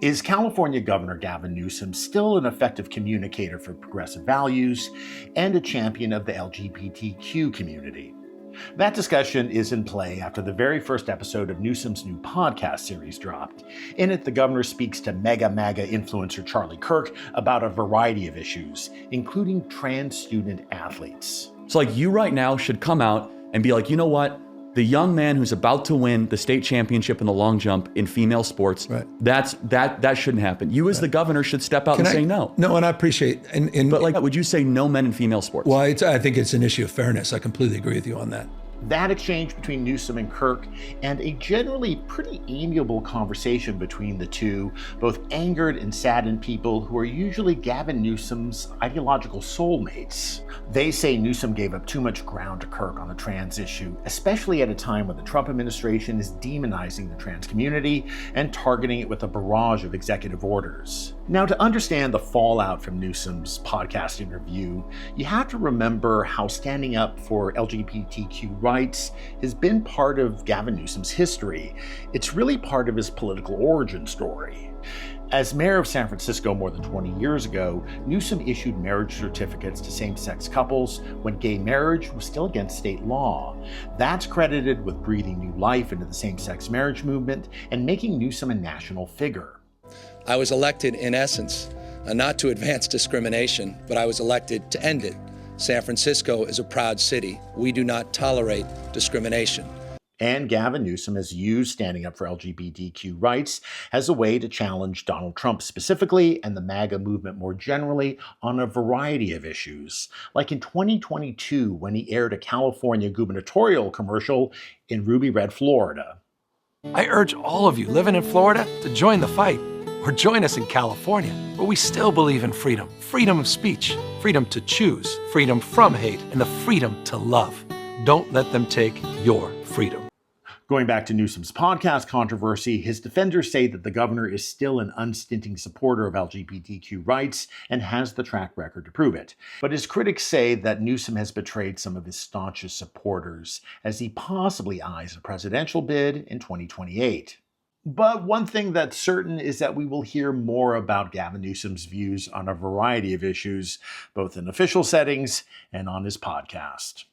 Is California Governor Gavin Newsom still an effective communicator for progressive values and a champion of the LGBTQ community? That discussion is in play after the very first episode of Newsom's new podcast series dropped. In it, the governor speaks to MAGA influencer Charlie Kirk about a variety of issues, including trans student athletes. So you right now should come out and be like, you know what? The young man who's about to win the state championship in the long jump in female sports, right. that shouldn't happen. You as the governor should step out say no. No, and I appreciate. But would you say no men in female sports? Well, I think it's an issue of fairness. I completely agree with you on that. That exchange between Newsom and Kirk, and a generally pretty amiable conversation between the two, both angered and saddened people who are usually Gavin Newsom's ideological soulmates. They say Newsom gave up too much ground to Kirk on the trans issue, especially at a time when the Trump administration is demonizing the trans community and targeting it with a barrage of executive orders. Now, to understand the fallout from Newsom's podcast interview, you have to remember how standing up for LGBTQ rights has been part of Gavin Newsom's history. It's really part of his political origin story. As mayor of San Francisco more than 20 years ago, Newsom issued marriage certificates to same-sex couples when gay marriage was still against state law. That's credited with breathing new life into the same-sex marriage movement and making Newsom a national figure. I was elected, in essence, not to advance discrimination, but I was elected to end it. San Francisco is a proud city. We do not tolerate discrimination. And Gavin Newsom has used standing up for LGBTQ rights as a way to challenge Donald Trump specifically and the MAGA movement more generally on a variety of issues, like in 2022 when he aired a California gubernatorial commercial in Ruby Red, Florida. I urge all of you living in Florida to join the fight. Or join us in California, where we still believe in freedom. Freedom of speech, freedom to choose, freedom from hate, and the freedom to love. Don't let them take your freedom. Going back to Newsom's podcast controversy, his defenders say that the governor is still an unstinting supporter of LGBTQ rights and has the track record to prove it. But his critics say that Newsom has betrayed some of his staunchest supporters as he possibly eyes a presidential bid in 2028. But one thing that's certain is that we will hear more about Gavin Newsom's views on a variety of issues, both in official settings and on his podcast.